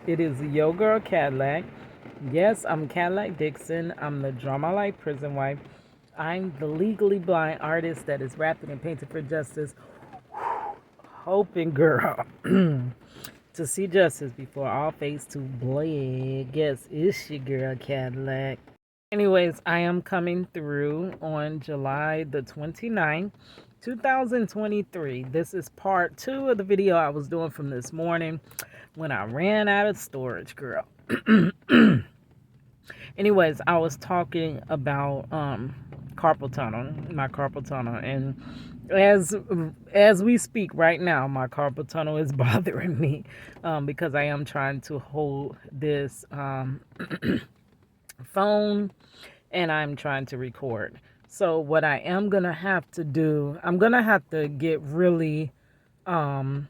It is Yo Girl Cadillac. Yes, I'm Cadillac Dixon. I'm the Drama Life Prison Wife. I'm the legally blind artist that is rapping and painting for justice, hoping, girl, to see justice before all face to bleed. Yes, it's your girl Cadillac. Anyways, I am coming through on July the 29th, 2023. This is part two of the video I was doing from this morning when I ran out of storage, girl. Anyways, I was talking about carpal tunnel, my carpal tunnel, and as we speak right now, my carpal tunnel is bothering me because I am trying to hold this phone and I'm trying to record. So what I am gonna have to do, I'm gonna have to get really I'm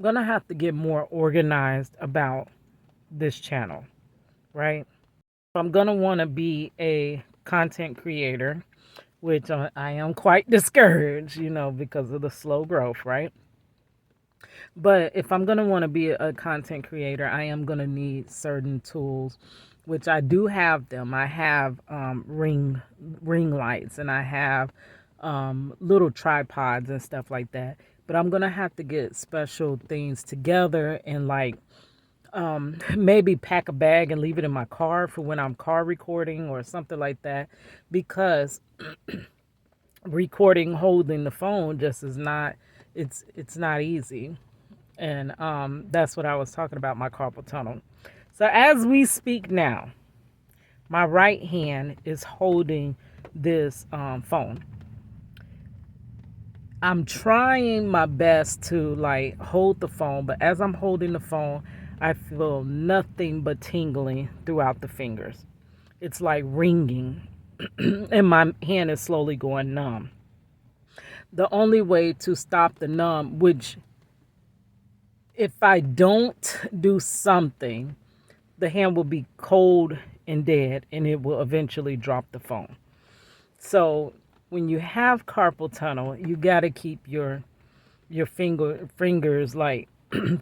gonna have to get more organized about this channel, right? I'm gonna want to be a content creator, which I am quite discouraged, because of the slow growth, right? But if I'm gonna want to be a content creator, I am gonna need certain tools, which I do have them. I have ring lights, and I have little tripods and stuff like that. But I'm gonna have to get special things together and maybe pack a bag and leave it in my car for when I'm car recording or something like that, because recording holding the phone just is not, it's not easy. And that's what I was talking about, my carpal tunnel. So as we speak now, my right hand is holding this phone. I'm trying my best to hold the phone, but as I'm holding the phone, I feel nothing but tingling throughout the fingers. It's like ringing, and my hand is slowly going numb. The only way to stop the numb, which if I don't do something, the hand will be cold and dead, and it will eventually drop the phone. So when you have carpal tunnel, you got to keep your fingers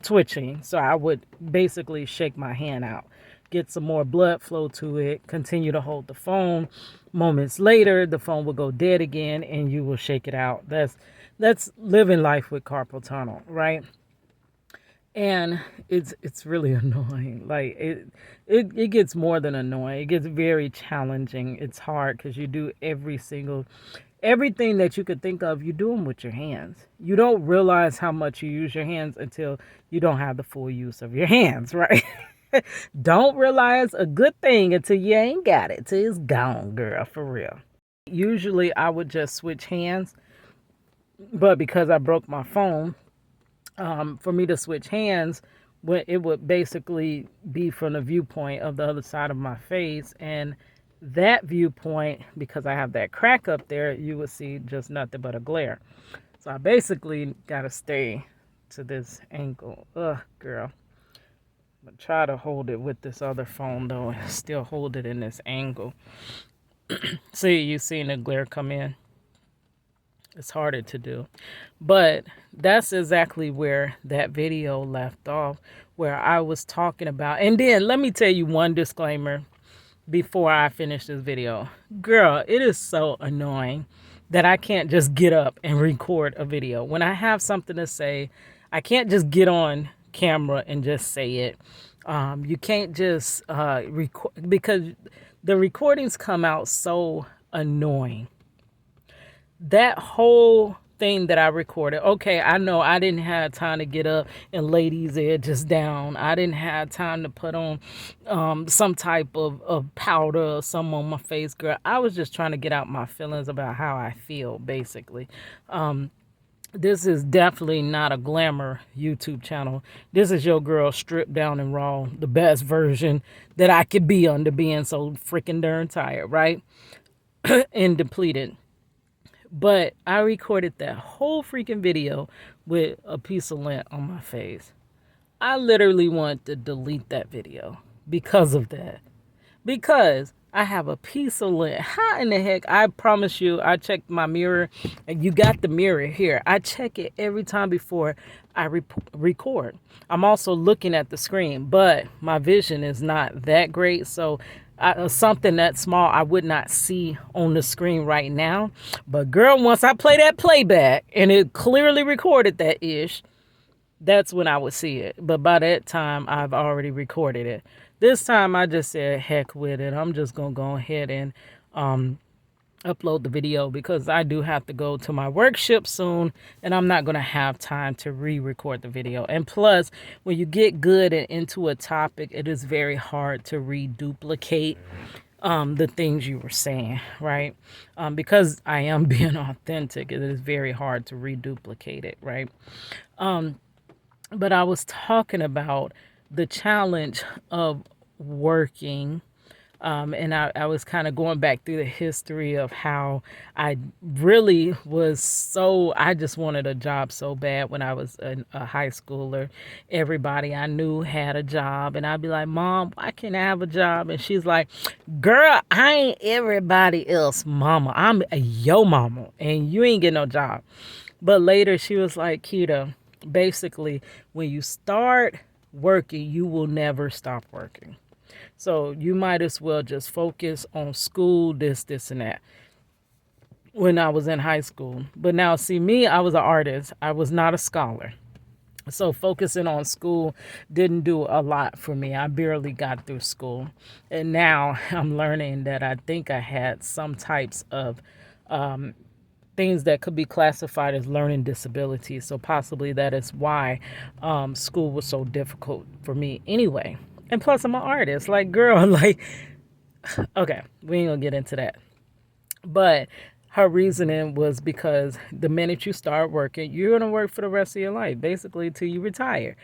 twitching. So I would basically shake my hand out, get some more blood flow to it, continue to hold the phone. Moments later, the phone will go dead again, and you will shake it out. That's living life with carpal tunnel, right? And it's really annoying. It gets more than annoying. It gets very challenging. It's hard because you do everything that you could think of, you do them with your hands. You don't realize how much you use your hands until you don't have the full use of your hands, right? Don't realize a good thing until you ain't got it, till it's gone, girl, for real. Usually I would just switch hands, but because I broke my phone, for me to switch hands, it would basically be from the viewpoint of the other side of my face, and that viewpoint, because I have that crack up there, you would see just nothing but a glare. So I basically got to stay to this angle. Ugh, girl. But try to hold it with this other phone though, and still hold it in this angle. See, you seen the glare come in? It's harder to do. But that's exactly where that video left off, where I was talking about. And then let me tell you one disclaimer before I finish this video. Girl, it is so annoying that I can't just get up and record a video. When I have something to say, I can't just get on camera and just say it. You can't just record, because the recordings come out so annoying. That whole thing that I recorded, okay, I know I didn't have time to get up and lay these edges down. I didn't have time to put on some type of powder or something on my face, girl. I was just trying to get out my feelings about how I feel, basically. This is definitely not a glamour YouTube channel. This is your girl stripped down and raw, the best version that I could be under being so freaking darn tired, right? And depleted. But I recorded that whole freaking video with a piece of lint on my face. I literally want to delete that video because of that. Because I have a piece of lint. How in the heck? I promise you, I checked my mirror, and you got the mirror here. I check it every time before I record. I'm also looking at the screen, but my vision is not that great. So, something that small I would not see on the screen right now. But, girl, once I play that playback and it clearly recorded that ish, that's when I would see it. But by that time, I've already recorded it. This time, I just said, heck with it. I'm just going to go ahead and upload the video because I do have to go to my workshop soon and I'm not going to have time to re-record the video. And plus, when you get good and into a topic, it is very hard to reduplicate the things you were saying, right? Because I am being authentic, it is very hard to reduplicate it, right? But I was talking about the challenge of working. And I was kind of going back through the history of how I really was I just wanted a job so bad when I was a high schooler. Everybody I knew had a job, and I'd be like, Mom, why can't I have a job? And she's like, girl, I ain't everybody else mama. I'm your mama, and you ain't getting no job. But later she was like, Keita, basically, when you start working, you will never stop working. So you might as well just focus on school, this, and that. When I was in high school. But now, see, me, I was an artist. I was not a scholar. So focusing on school didn't do a lot for me. I barely got through school. And now I'm learning that I think I had some types of things that could be classified as learning disabilities. So possibly that is why school was so difficult for me anyway. And plus, I'm an artist. Like, girl, like, okay, we ain't gonna get into that. But her reasoning was because the minute you start working, you're gonna work for the rest of your life, basically till you retire.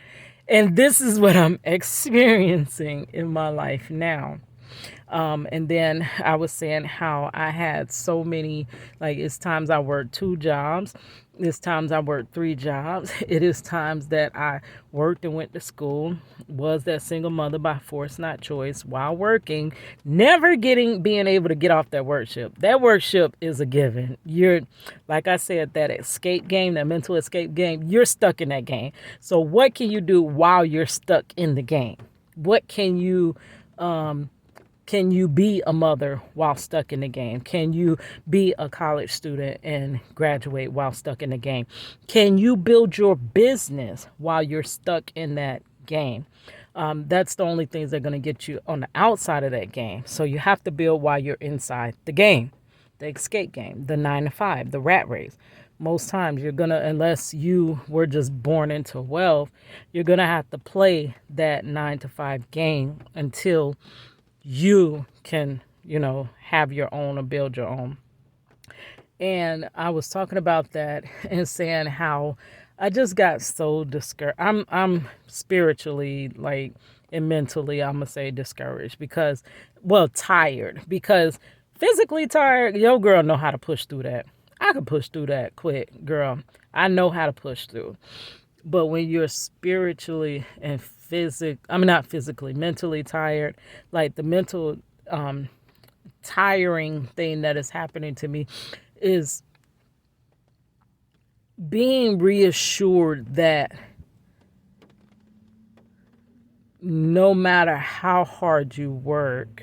And this is what I'm experiencing in my life now. And then I was saying how I had so many, like, it's times I worked 2 jobs. It's times I worked 3 jobs. It is times that I worked and went to school, was that single mother by force, not choice, while working, never being able to get off that workshop. That workshop is a given. You're, like I said, that escape game, that mental escape game, you're stuck in that game. So what can you do while you're stuck in the game? What can you be a mother while stuck in the game? Can you be a college student and graduate while stuck in the game? Can you build your business while you're stuck in that game? That's the only things that are going to get you on the outside of that game. So you have to build while you're inside the game, the escape game, the 9 to 5, the rat race. Most times you're going to, unless you were just born into wealth, you're going to have to play that 9 to 5 game until you can, have your own or build your own. And I was talking about that and saying how I just got so discouraged. I'm spiritually, like, and mentally, I'm gonna say discouraged because, well, tired. Because physically tired, your girl know how to push through that. I can push through that quick, girl. I know how to push through. But when you're spiritually and not physically, mentally tired, like the mental tiring thing that is happening to me is being reassured that no matter how hard you work,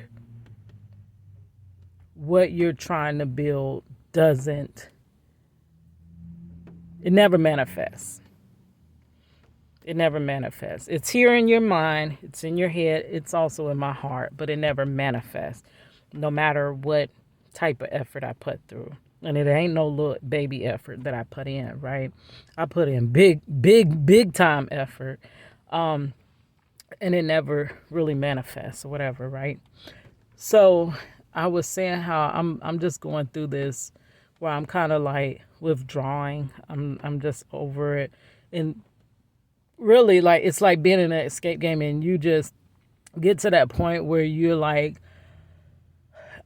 what you're trying to build it never manifests. It never manifests. It's here in your mind. It's in your head. It's also in my heart, but it never manifests no matter what type of effort I put through. And it ain't no little baby effort that I put in, right? I put in big time effort. And it never really manifests or whatever, right? So I was saying how I'm just going through this where I'm kind of like withdrawing. I'm just over it. And really, like, it's like being in an escape game and you just get to that point where you're like,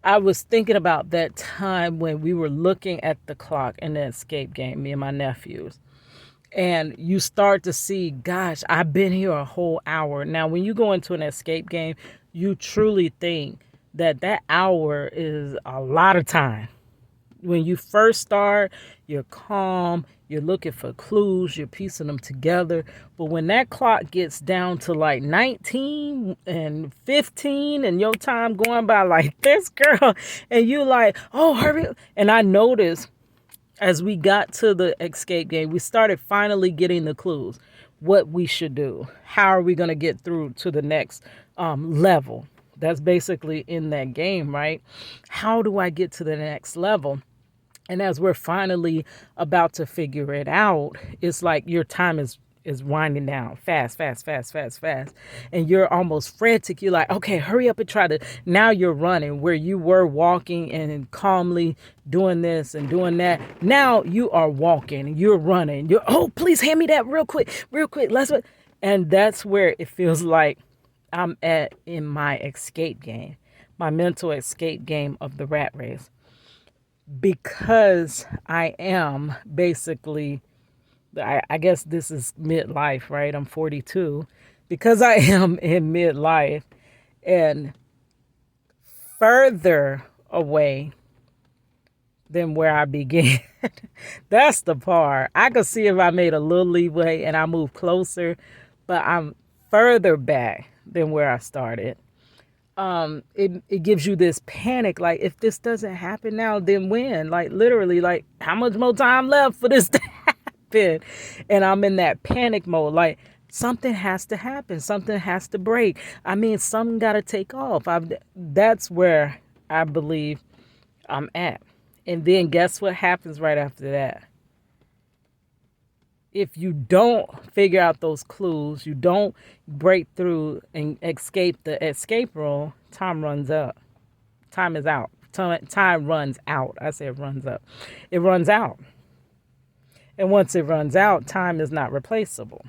I was thinking about that time when we were looking at the clock in the escape game, me and my nephews, and you start to see, gosh, I've been here a whole hour. Now, when you go into an escape game, you truly think that hour is a lot of time. When you first start, you're calm, you're looking for clues, you're piecing them together. But when that clock gets down to like 19 and 15 and your time going by like this, girl, and you like, oh, hurry up. And I noticed as we got to the escape game, we started finally getting the clues, what we should do. How are we going to get through to the next level? That's basically in that game, right? How do I get to the next level? And as we're finally about to figure it out, it's like your time is winding down fast, fast, fast, fast, fast. And you're almost frantic. You're like, okay, hurry up and try to. Now you're running where you were walking and calmly doing this and doing that. Now you are walking, you're running. You're, oh, please hand me that real quick, real quick. And that's where it feels like I'm at in my escape game, my mental escape game of the rat race. Because I am basically, I guess this is midlife, right? I'm 42. Because I am in midlife and further away than where I began. That's the part. I could see if I made a little leeway and I moved closer, but I'm further back than where I started. It gives you this panic, like, if this doesn't happen now, then when? Like, literally, like, how much more time left for this to happen? And I'm in that panic mode, like, something has to happen, something has to break. I mean, something got to take off. That's where I believe I'm at. And then guess what happens right after that? If you don't figure out those clues, you don't break through and escape the escape room, time runs up. Time is out. Time runs out. I said runs up. It runs out. And once it runs out, time is not replaceable.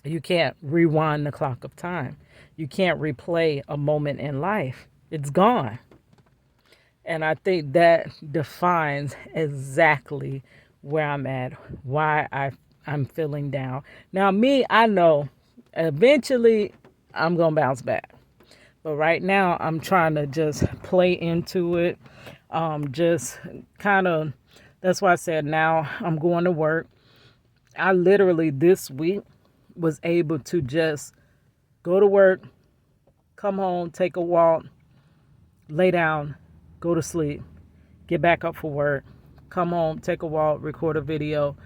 You can't rewind the clock of time. You can't replay a moment in life. It's gone. And I think that defines exactly where I'm at, why I'm feeling down. Now, me, I know eventually I'm going to bounce back. But right now, I'm trying to just play into it. Just kind of, that's why I said now I'm going to work. I literally this week was able to just go to work, come home, take a walk, lay down, go to sleep, get back up for work, come home, take a walk, record a video,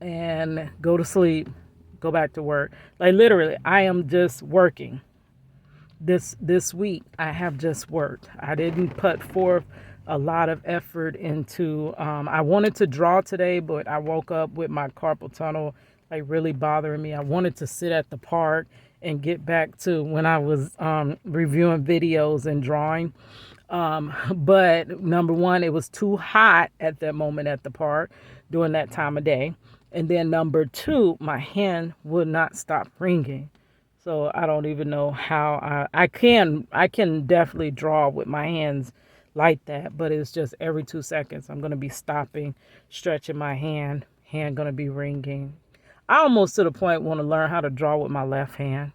and go to sleep, go back to work. Like literally, I am just working. This week, I have just worked. I didn't put forth a lot of effort into, I wanted to draw today, but I woke up with my carpal tunnel like really bothering me. I wanted to sit at the park and get back to when I was reviewing videos and drawing. But number one, it was too hot at that moment at the park during that time of day. And then number two, my hand would not stop ringing. So I don't even know how I can definitely draw with my hands like that, but it's just every 2 seconds I'm going to be stopping, stretching my hand going to be ringing. I almost to the point want to learn how to draw with my left hand.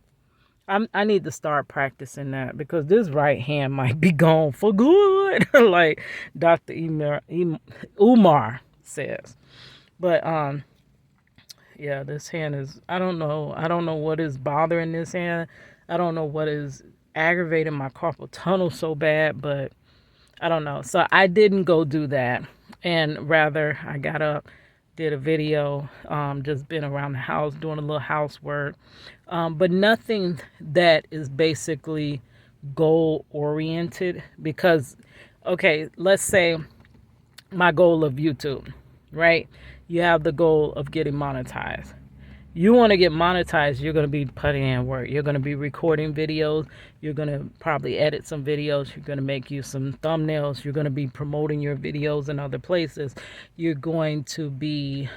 I need to start practicing that because this right hand might be gone for good, like Dr. Umar says. But yeah, this hand is, I don't know what is bothering this hand. I don't know what is aggravating my carpal tunnel so bad, but I don't know. So I didn't go do that. And rather, I got up, did a video, just been around the house, doing a little housework. But nothing that is basically goal oriented because, okay, let's say my goal of YouTube, right? You have the goal of getting monetized. You want to get monetized, you're going to be putting in work. You're going to be recording videos. You're going to probably edit some videos. You're going to make you some thumbnails. You're going to be promoting your videos in other places. You're going to be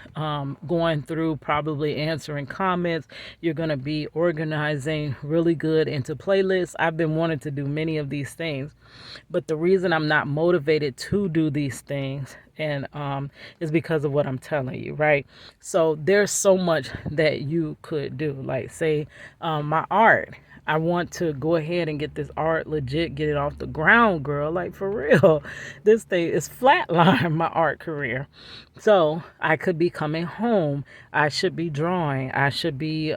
going through, probably answering comments. You're going to be organizing really good into playlists. I've been wanting to do many of these things. But the reason I'm not motivated to do these things And it's because of what I'm telling you, right? So there's so much that you could do. Like, say, my art. I want to go ahead and get this art legit, get it off the ground, girl. Like, for real. This thing is flatline, my art career. So I could be coming home. I should be drawing. I should be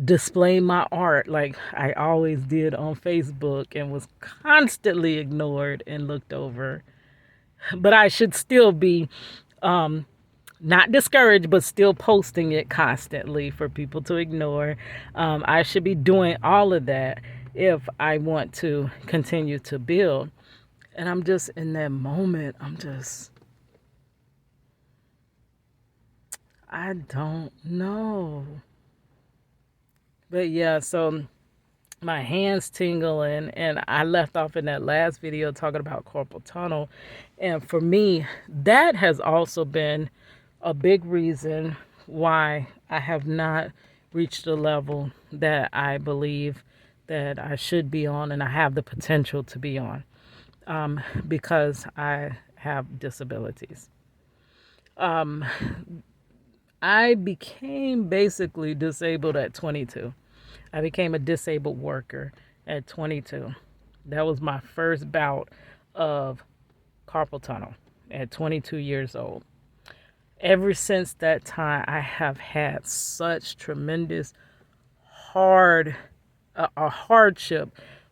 displaying my art like I always did on Facebook and was constantly ignored and looked over. But I should still be not discouraged, but still posting it constantly for people to ignore. I should be doing all of that if I want to continue to build. And I'm just in that moment, I don't know. But yeah, so my hands tingling, and I left off in that last video talking about carpal tunnel. And for me, that has also been a big reason why I have not reached the level that I believe that I should be on and I have the potential to be on, because I have disabilities. I became basically disabled at 22. I became a disabled worker at 22. That was my first bout of carpal tunnel at 22 years old. Ever since that time, I have had such tremendous hard a hardship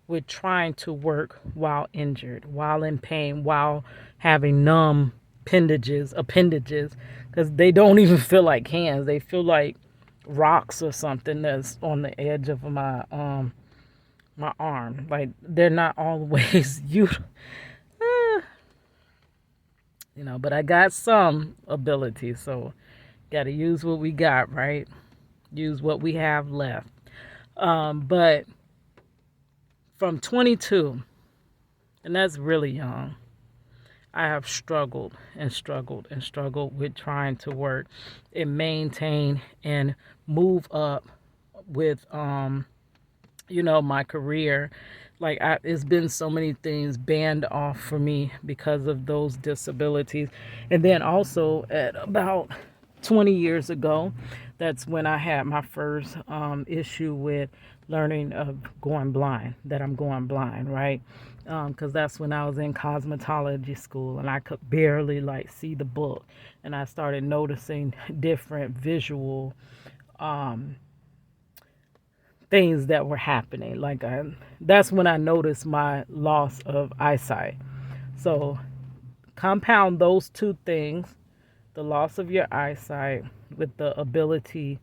with trying to work while injured, while in pain, while having numb appendages, because they don't even feel like hands. They feel like rocks or something that's on the edge of my arm. Like, they're not always but I got some ability, so got to use what we got, right? Use what we have left. But from 22, and that's really young, I have struggled and struggled and struggled with trying to work and maintain and move up with my career. Like, it's been so many things banned off for me because of those disabilities. And then also at about 20 years ago, that's when I had my first issue with learning of going blind, that I'm going blind, right? Because that's when I was in cosmetology school and I could barely like see the book. And I started noticing different visual things that were happening. That's when I noticed my loss of eyesight. So compound those two things, the loss of your eyesight with the ability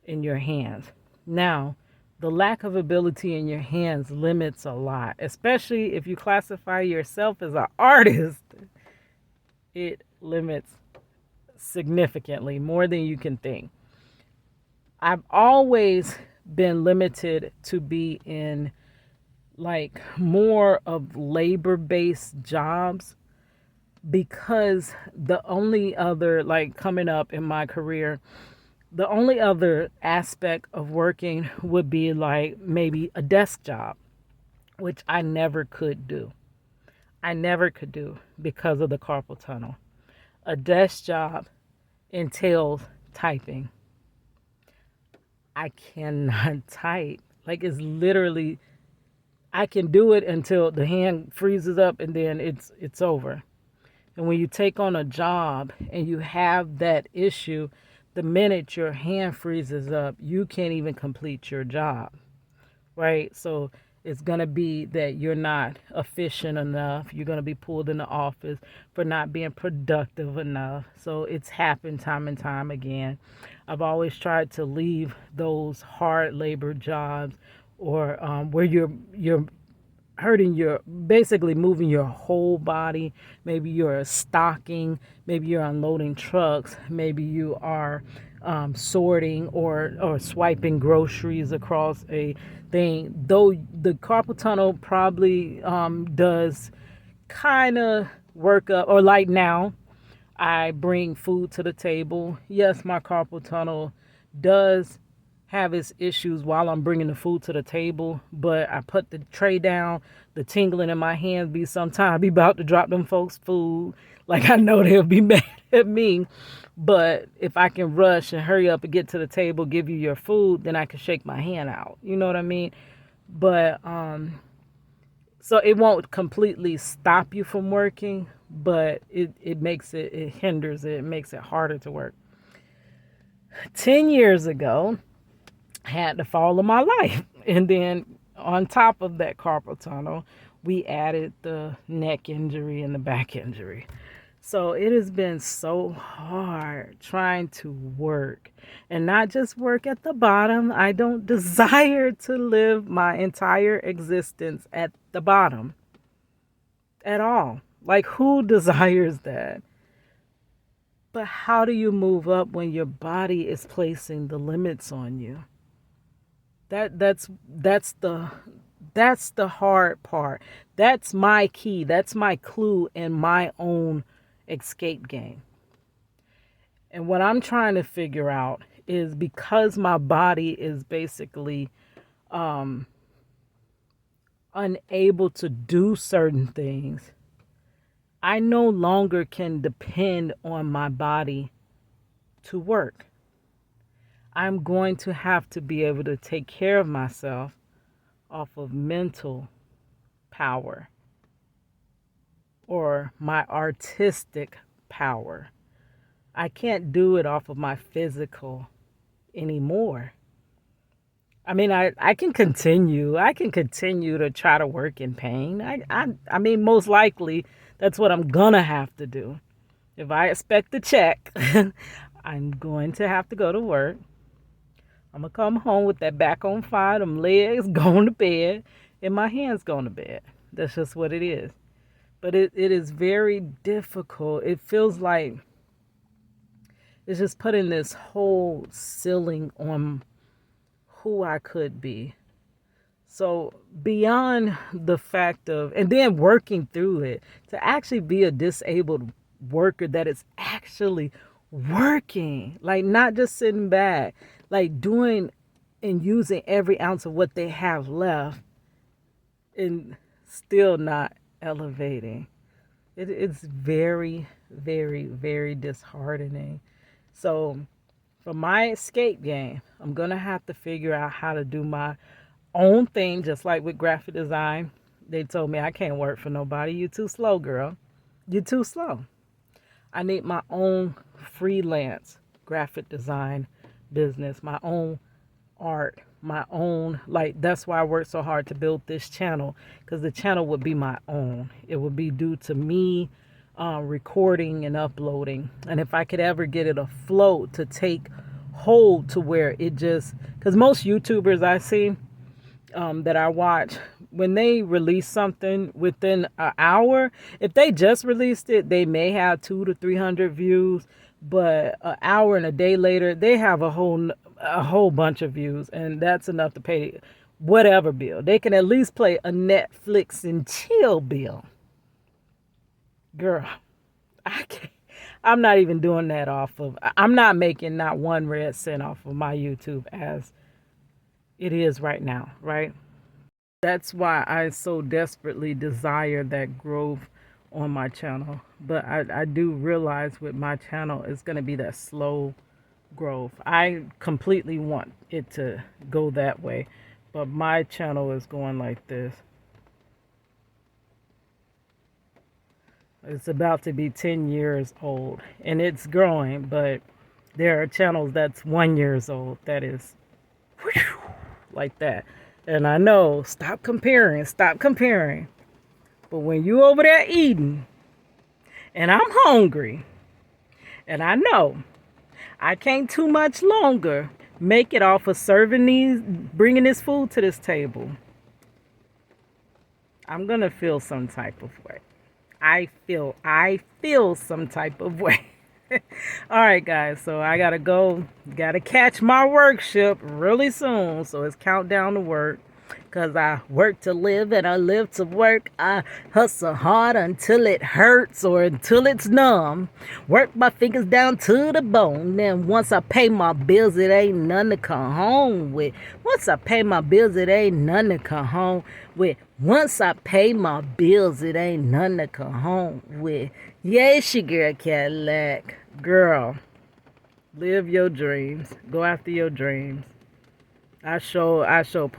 in your hands. Now, the lack of ability in your hands limits a lot, especially if you classify yourself as an artist. It limits significantly more than you can think. I've always been limited to be in like more of labor-based jobs, because the only other, like, coming up in my career, the only other aspect of working would be like maybe a desk job, which I never could do. I never could do because of the carpal tunnel. A desk job entails typing. I cannot type. Like, it's literally, I can do it until the hand freezes up and then it's over. And when you take on a job and you have that issue, the minute your hand freezes up, you can't even complete your job, right? So it's going to be that you're not efficient enough. You're going to be pulled in the office for not being productive enough. So it's happened time and time again. I've always tried to leave those hard labor jobs, or where you're hurting basically moving your whole body. Maybe you're stocking, maybe you're unloading trucks, maybe you are sorting or swiping groceries across a thing. Though the carpal tunnel probably does kind of work up, or like now, I bring food to the table. Yes, my carpal tunnel does have its issues while I'm bringing the food to the table, but I put the tray down, the tingling in my hands be sometime I be about to drop them folks food. Like I know they'll be mad at me, but if I can rush and hurry up and get to the table, give you your food, then I can shake my hand out. You know what I mean? But so it won't completely stop you from working, but it hinders it, it makes it harder to work. 10 years ago, I had the fall of my life. And then on top of that carpal tunnel, we added the neck injury and the back injury. So it has been so hard trying to work and not just work at the bottom. I don't desire to live my entire existence at the bottom at all. Like, who desires that? But how do you move up when your body is placing the limits on you? That's the hard part. That's my key. That's my clue in my own escape game. And what I'm trying to figure out is, because my body is basically unable to do certain things, I no longer can depend on my body to work. I'm going to have to be able to take care of myself off of mental power or my artistic power. I can't do it off of my physical anymore. I mean, I can continue. I can continue to try to work in pain. I mean, most likely that's what I'm gonna have to do. If I expect a check, I'm going to have to go to work. I'm gonna come home with that back on fire, them legs going to bed, and my hands going to bed. That's just what it is. But it is very difficult. It feels like it's just putting this whole ceiling on who I could be. So beyond the fact of, and then working through it, to actually be a disabled worker that is actually working, like not just sitting back, like doing and using every ounce of what they have left and still not elevating. It's very, very, very disheartening. So for my escape game, I'm going to have to figure out how to do my own thing, just like with graphic design. They told me I can't work for nobody. You too slow, girl. You too slow. I need my own freelance graphic design business, my own art, my own, like, that's why I worked so hard to build this channel, because the channel would be my own. It would be due to me recording and uploading. And if I could ever get it afloat to take hold to where it just, because most YouTubers I see that I watch, when they release something within an hour, if they just released it, they may have 200 to 300 views, but an hour and a day later, they have a whole bunch of views, and that's enough to pay whatever bill. They can at least play a Netflix and chill bill. Girl, I'm not even doing that I'm not making not one red cent off of my YouTube as it is right now, right? That's why I so desperately desire that growth on my channel. But I do realize with my channel, it's going to be that slow growth. I completely want it to go that way, but my channel is going like this. It's about to be 10 years old, and it's growing, but there are channels that's 1 year old that is whew, like that. And I know, stop comparing. But when you over there eating, and I'm hungry, and I know I can't too much longer make it off of serving these, bringing this food to this table, I'm gonna feel some type of way. I feel some type of way. All right, guys, so I gotta go. Gotta catch my work ship really soon, so it's countdown to work. Cause I work to live and I live to work. I hustle hard until it hurts or until it's numb. Work my fingers down to the bone. Then once I pay my bills, it ain't nothing to come home with. Once I pay my bills, it ain't nothing to come home with. Once I pay my bills, it ain't nothing to come home with. Yeah, it's your girl Cadillac. Girl, live your dreams. Go after your dreams. I show